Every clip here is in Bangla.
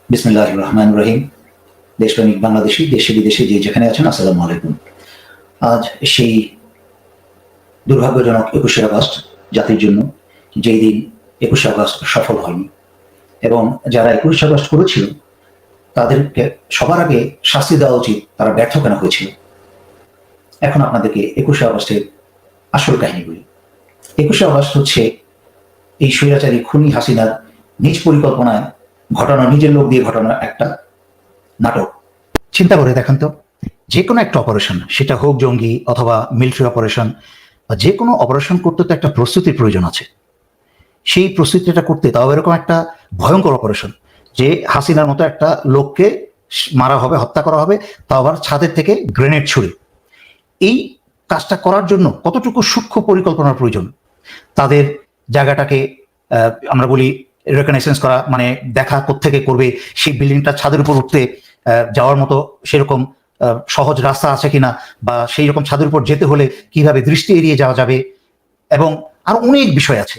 বিসমিল্লাহির রহমানির রহিম। দেশপ্রেমিক বাংলাদেশি দেশে বিদেশে যে যেখানে আছেন, আসসালামু আলাইকুম। আজ সেই দুর্ভাগ্যজনক 21শে আগস্ট জাতির জন্য, যেই দিন 21শে আগস্ট সফল হয়নি, এবং যারা 21শে আগস্ট করেছিল তাদেরকে সবার আগে শাস্তি দেওয়া উচিত। তারা ব্যর্থ কেন হয়েছিল? এখন আপনাদেরকে 21শে আগস্টের আসল কাহিনী বলি। 21শে আগস্ট হচ্ছে এই স্বৈরাচারী খুনি হাসিনার নিজ পরিকল্পনায় ঘটানো, নিজের লোক দিয়ে ঘটানো একটা নাটক। চিন্তা করে দেখেন তো, যে কোনো একটা অপারেশন, সেটা হোক জঙ্গি অথবা মিলিটারি অপারেশন বা যে কোনো অপারেশন করতে তো একটা প্রস্তুতির প্রয়োজন আছে। সেই প্রস্তুতিটা করতে, তাও এরকম একটা ভয়ঙ্কর অপারেশন যে হাসিনার মতো একটা লোককে মারা হবে, হত্যা করা হবে, তাও আবার ছাদের থেকে গ্রেনেড ছুড়ে, এই কাজটা করার জন্য কতটুকু সূক্ষ্ম পরিকল্পনার প্রয়োজন। তাদের জায়গাটাকে আমরা বলি রেকগনাইসেন্স করা, মানে দেখা কোত্থেকে করবে, সেই বিল্ডিংটা ছাদের উপর উঠতে যাওয়ার মতো সেরকম সহজ রাস্তা আছে কিনা, বা সেই রকম ছাদের উপর যেতে হলে কিভাবে দৃষ্টি এড়িয়ে যাওয়া যাবে, এবং আরো অনেক বিষয় আছে।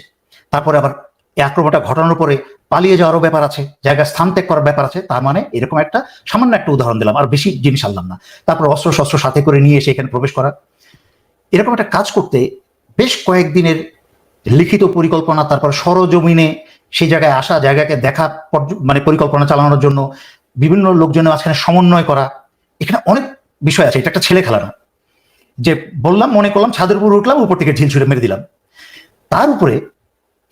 তারপরে আবার এই আক্রমণটা ঘটানোর পরে পালিয়ে যাওয়ারও ব্যাপার আছে, জায়গা স্থান ত্যাগ করার ব্যাপার আছে। তার মানে এরকম একটা সামান্য একটা উদাহরণ দিলাম, আর বেশি জিনিস আনলাম না। তারপর অস্ত্র শস্ত্র সাথে করে নিয়ে এসে এখানে প্রবেশ করা, এরকম একটা কাজ করতে বেশ কয়েকদিনের লিখিত পরিকল্পনা, তারপর সরজমিনে সেই জায়গায় আসা, জায়গাকে দেখা, মানে পরিকল্পনা চালানোর জন্য বিভিন্ন লোকজনের মাঝখানে সমন্বয় করা, এখানে অনেক বিষয় আছে। এটা একটা ছেলে খেলা না যে বললাম, মনে করলাম ছাদের উপর উঠলাম, উপর থেকে ঢিল ছুঁড়ে মেরে দিলাম। তার উপরে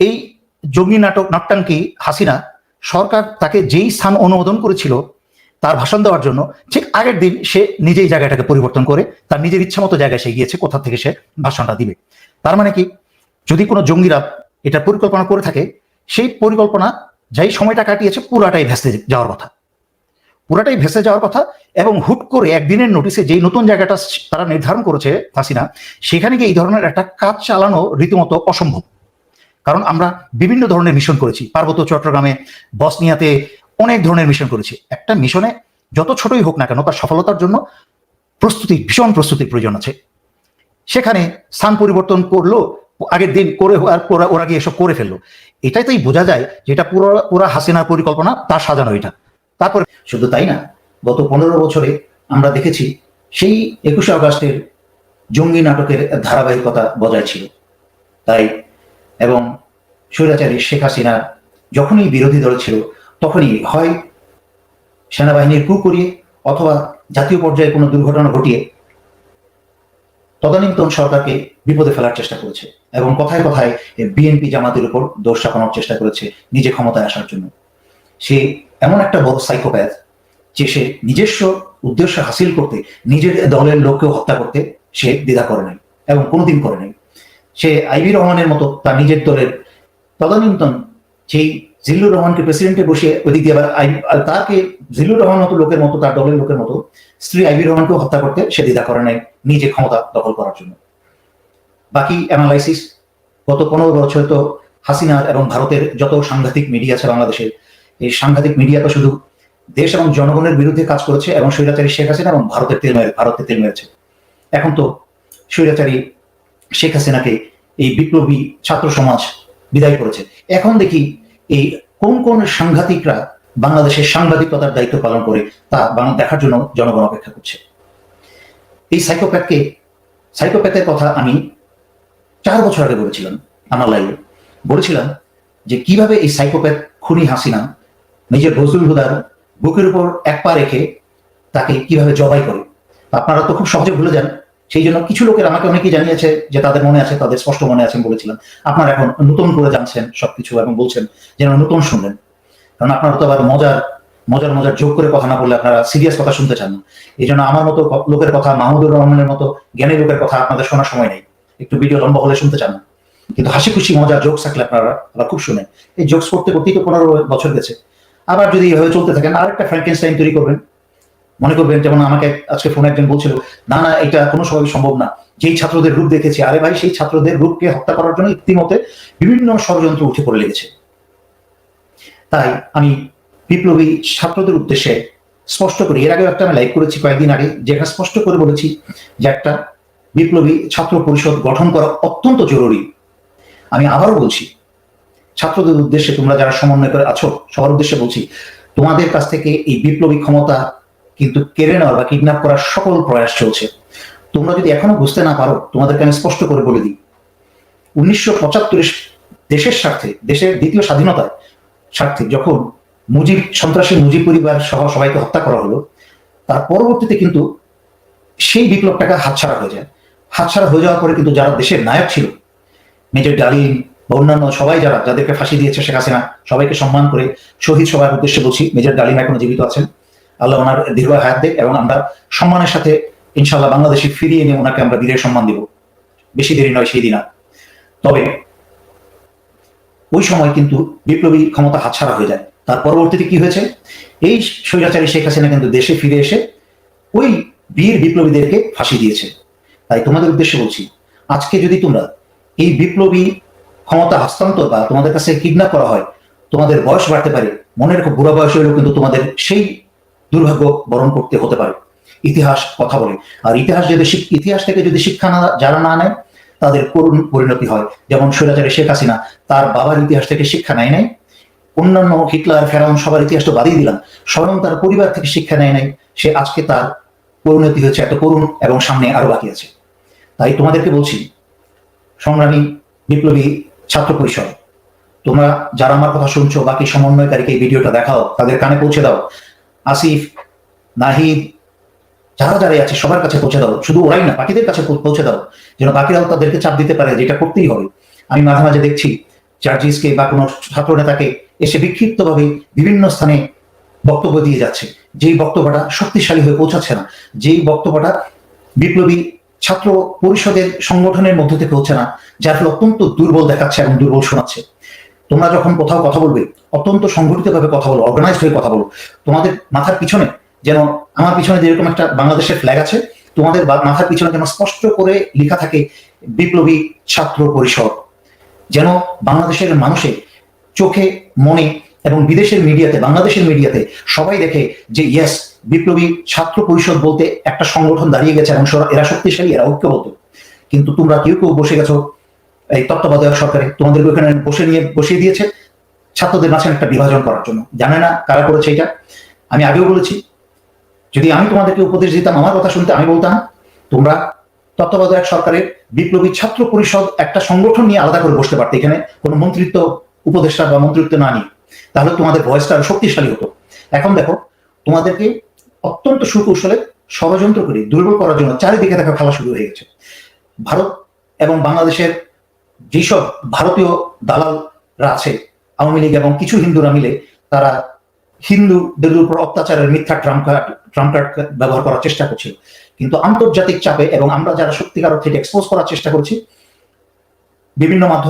এই জঙ্গি নাট্যাঙ্কি হাসিনা সরকার তাকে যেই স্থান অনুমোদন করেছিল তার ভাষণ দেওয়ার জন্য, ঠিক আগের দিন সে নিজেই জায়গাটাকে পরিবর্তন করে তার নিজের ইচ্ছা মতো জায়গায় সে গিয়েছে কোথা থেকে সে ভাষণটা দিবে। তার মানে কি, যদি কোনো জঙ্গিরা এটা পরিকল্পনা করে থাকে, সেই পরিকল্পনা যাই সময়টা কাটিয়েছে পুরাটাই ভেস্তে যাওয়ার কথা, পুরাটাই ভেসে যাওয়ার কথা। এবং হুট করে একদিনের নোটিসে যেই নতুন জায়গাটা তারা নির্ধারণ করেছে হাসিনা, সেখানে গিয়ে এই ধরনের একটা কাজ চালানো রীতিমতো অসম্ভব। কারণ আমরা বিভিন্ন ধরনের মিশন করেছি, পার্বত্য চট্টগ্রামে, বসনিয়াতে অনেক ধরনের মিশন করেছি। একটা মিশনে যত ছোটই হোক না কেন, তার সফলতার জন্য ভীষণ প্রস্তুতির প্রয়োজন আছে। সেখানে স্থান পরিবর্তন করলো, আগের দিন করে আর ওরা গিয়ে এসব করে ফেললো। এটাই তাই বোঝা যায় যে এটা পুরো হাসিনার পরিকল্পনা, তার সাজানো এটা। তারপরে শুধু তাই না, গত 15 বছরে আমরা দেখেছি সেই 21শে আগস্টের জঙ্গি নাটকের ধারাবাহিকতা বজায় ছিল। তাই এবং স্বৈরাচারী শেখ হাসিনা যখনই বিরোধী দল ছিল, তখনই হয় সেনাবাহিনীর কূপ করিয়ে অথবা জাতীয় পর্যায়ে কোনো দুর্ঘটনা ঘটিয়ে তদানীন্তন সরকারকে বিপদে ফেলার চেষ্টা করেছে, এবং কথায় কথায় বিএনপি জামাতের উপর দোষ চাপানোর চেষ্টা করেছে নিজে ক্ষমতায় আসার জন্য। সে এমন একটা বড় সাইকোপ্যাথ যে সে নিজস্ব উদ্দেশ্য হাসিল করতে, নিজের দলের লোককেও হত্যা করতে সে দ্বিধা করে নাই এবং কোনোদিন করে নাই। সে আইবি রহমানের মতো তার নিজের দলের তদানীন্তন সেই জিল্লুর রহমানকে প্রেসিডেন্টে বসিয়ে ওদিক দিয়ে আবার তাকে জিল্লুর রহমান মতো লোকের মতো, তার দলের লোকের মতো স্ত্রী আইবি রহমানকেও হত্যা করতে সে দ্বিধা করে নাই নিজে ক্ষমতা দখল করার জন্য। বাকি অ্যানালাইসিস, গত 15 বছর তো হাসিনার এবং ভারতের যত সাংঘাতিক মিডিয়া আছে বাংলাদেশের, এই সাংঘাতিক মিডিয়া তো শুধু দেশ এবং জনগণের বিরুদ্ধে কাজ করেছে, এবং স্বৈরাচারী শেখ হাসিনা এবং ভারতের তেল মেরেছে। এখন তো স্বৈরাচারী শেখ হাসিনাকে এই বিপ্লবী ছাত্র সমাজ বিদায় করেছে। এখন দেখি এই কোন কোন সাংঘাতিকরা বাংলাদেশের সাংবাদিকতার দায়িত্ব পালন করে, তা দেখার জন্য জনগণ অপেক্ষা করছে। এই সাইকোপ্যাথের কথা আমি 4 বছর আগে বলেছিলাম, আমার লাইভে বলেছিলাম যে কিভাবে এই সাইকোপ্যাথ খুনি হাসিনা নিজের বজলুল হুদার বুকের উপর এক পা রেখে তাকে কিভাবে জবাই করে। আপনারা তো খুব সহজে ভুলে যান, সেই জন্য কিছু লোকের আমাকে অনেকেই জানিয়েছে যে তাদের মনে আছে, তাদের স্পষ্ট মনে আছে বলেছিলাম। আপনারা এখন নতুন করে জানছেন সবকিছু এবং বলছেন যেন নতুন শুনলেন, কারণ আপনারা তো আবার মজার মজার মজার যোগ করে কথা না বললে আপনারা সিরিয়াস কথা শুনতে চান না। এই জন্য আমার মতো লোকের কথা, মাহমুদুর রহমানের মতো জ্ঞানী লোকের কথা আপনাদের শোনার সময় নেই, একটু ভিডিও লম্বা হলে শুনতে চান না, কিন্তু হাসি খুশি মজার জোকস থাকলে আপনারা আবার খুব শুনেন। এই জোকস করতে করতেই তো 15 বছর গেছে। আবার যদি এভাবে চলতে থাকেন, আরেকটা ফ্র্যাঙ্কেনস্টাইন তৈরি করবেন, মনে করবেন যেমন আমাকে আজকে ফোনে একজন বলছিল, না না এটা কোনো সময় সম্ভব না, যেই ছাত্রদের রূপ দেখেছি। আরে ভাই, সেই ছাত্রদের রূপকে হত্যা করার জন্য ইতিমধ্যে বিভিন্ন ষড়যন্ত্র উঠে পড়ে লেগেছে। তাই আমি বিপ্লবী ছাত্রদের উদ্দেশ্যে স্পষ্ট করি, এর আগে একটা আমি লাইভ করেছি কয়েকদিন আগে, যেখানে স্পষ্ট করে বলেছি যে একটা বিপ্লবী ছাত্র পরিষদ গঠন করা অত্যন্ত জরুরি। আমি আবারও বলছি, ছাত্রদের উদ্দেশ্যে, তোমরা যারা সমন্বয় করে আছো সবার উদ্দেশ্যে বলছি, তোমাদের কাছ থেকে এই বিপ্লবী ক্ষমতা কিন্তু কেড়ে নেওয়ার বা কিডন্যাপ করার সকল প্রয়াস চলছে। তোমরা যদি এখনো বুঝতে না পারো, তোমাদেরকে আমি স্পষ্ট করে বলে দিই, 1975 দেশের স্বার্থে, দেশের দ্বিতীয় স্বাধীনতার স্বার্থে যখন সন্ত্রাসী মুজিব পরিবার সহ সবাইকে হত্যা করা হলো, তার পরবর্তীতে কিন্তু সেই বিপ্লবটাকে হাতছাড়া হয়ে যায়। হাতছাড়া হয়ে যাওয়ার পরে কিন্তু যারা দেশের নায়ক ছিল, মেজর ডালিম বা অন্যান্য সবাই যাদেরকে ফাঁসি দিয়েছে শেখ হাসিনা, সবাইকে সম্মান করে শহীদ সবার উদ্দেশ্যে বলছি, মেজর ডালিম এখনো জীবিত আছেন, আল্লাহ ওনার দীর্ঘ হায়াত দেখ, এবং আমরা সম্মানের সাথে ইনশাল্লাহ বাংলাদেশে ফিরিয়ে এনে ওনাকে আমরা বীরের সম্মান দিব, বেশি দেরি নয় সেই দিন আর। তবে ওই সময় কিন্তু বিপ্লবী ক্ষমতা হাতছাড়া হয়ে যায়। তার পরবর্তীতে কি হয়েছে, এই স্বৈরাচারী শেখ হাসিনা কিন্তু দেশে ফিরে এসে ওই বীর বিপ্লবীদেরকে ফাঁসি দিয়েছে। তাই তোমাদের উদ্দেশ্যে বলছি, আজকে যদি তোমরা এই বিপ্লবী ক্ষমতা হস্তান্তর বা তোমাদের কাছে কিডন্যাপ করা হয়, তোমাদের বয়স বাড়তে পারে, মনে রেখো বুড়া বয়স হলেও কিন্তু তোমাদের সেই দুর্ভাগ্য বরণ করতে হতে পারে। ইতিহাস কথা বলে, আর ইতিহাস থেকে যদি শিক্ষা যারা না নেয় তাদের করুণ পরিণতি হয়। যেমন স্বৈরাচারী শেখ হাসিনা তার বাবার ইতিহাস থেকে শিক্ষা নেয় নাই, অন্যান্য হিটলার, ফেরাউন সবার ইতিহাস তো বাদিয়ে দিলাম, স্বয়ং তার পরিবার থেকে শিক্ষা নেয় নাই, সে আজকে তার পরিণতি হয়েছে এত করুণ, এবং সামনে আরো বাকি আছে। তাই তোমাদেরকে বলছি, সংগ্রামী বিপ্লবী ছাত্র পরিষদ, তোমরা যারা আমার কথা শুনছো, বাকি সমন্বয়কারীকে এই ভিডিওটা দেখাও, তাদের কানে পৌঁছে দাও, আসিফ, নাহিদ, যারা যারাই আছে সবার কাছে পৌঁছে দাও, শুধু ওরাই না, বাকিদের কাছে পৌঁছে দাও, যেন বাকিরাও তাদেরকে চাপ দিতে পারে যে এটা করতেই হবে। আমি মাঝে মাঝে দেখছি জার্জিসকে বা কোনো ছাত্র নেতাকে এসে বিক্ষিপ্তভাবে বিভিন্ন স্থানে বক্তব্য দিয়ে যাচ্ছে, যেই বক্তব্যটা শক্তিশালী হয়ে পৌঁছাচ্ছে না, যেই বক্তব্যটা বিপ্লবী ছাত্র পরিষদের সংগঠনের মধ্য থেকে হচ্ছে না, যার ফলে অত্যন্ত দুর্বল দেখাচ্ছে এবং দুর্বল শোনাচ্ছে। তোমরা যখন কোথাও কথা বলবে, অত্যন্ত সংগঠিতভাবে কথা বলো, অর্গানাইজড হয়ে কথা বলো। তোমাদের মাথার পিছনে যেন, আমার পিছনে যেরকম একটা বাংলাদেশের ফ্ল্যাগ আছে, তোমাদের মাথার পিছনে যেন স্পষ্ট করে লেখা থাকে বিপ্লবী ছাত্র পরিষদ, যেন বাংলাদেশের মানুষের চোখে, মনে এবং বিদেশের মিডিয়াতে, বাংলাদেশের মিডিয়াতে সবাই দেখে যে ইয়েস, বিপ্লবী ছাত্র পরিষদ বলতে একটা সংগঠন দাঁড়িয়ে গেছে এবং এরা শক্তিশালী, এরা ঐক্যবদ্ধ। কিন্তু তোমরা কেউ কেউ বসে গেছো এই তত্ত্বাবধায়ক সরকারে, তোমাদের ওখানে বসিয়ে দিয়েছে ছাত্রদের মাঝখানে একটা বিভাজন করার জন্য। জানে না কারা করেছে এটা। আমি আগেও বলেছি, যদি আমি তোমাদেরকে উপদেশ দিতাম, আমার কথা শুনতে, আমি বলতাম তোমরা তত্ত্বাবধায়ক সরকারের বিপ্লবী ছাত্র পরিষদ একটা সংগঠন নিয়ে আলাদা করে বসতে পারতে, এখানে কোনো মন্ত্রিত্ব, উপদেষ্টা বা মন্ত্রিত্ব না নিয়ে, তাহলে তোমাদের ভয়েসটা আরো শক্তিশালী হতো। এখন দেখো, তোমাদেরকে অত্যন্ত সুকৌশলে ষড়যন্ত্র করে দুর্বল করার জন্য চারিদিকে দেখা খেলা শুরু হয়ে গেছে। ভারত এবং বাংলাদেশের যেসব ভারতীয় দালালরা আছে, আওয়ামী লীগ এবং কিছু হিন্দুরা মিলে, তারা হিন্দুদের উপর অত্যাচারের মিথ্যা ট্রাম্প কার্ড ব্যবহার করার চেষ্টা করছিল। কিন্তু আন্তর্জাতিক চাপে এবং আমরা যারা সত্যিকার অর্থে এক্সপোজ করার চেষ্টা করছি বিভিন্ন মাধ্যমে,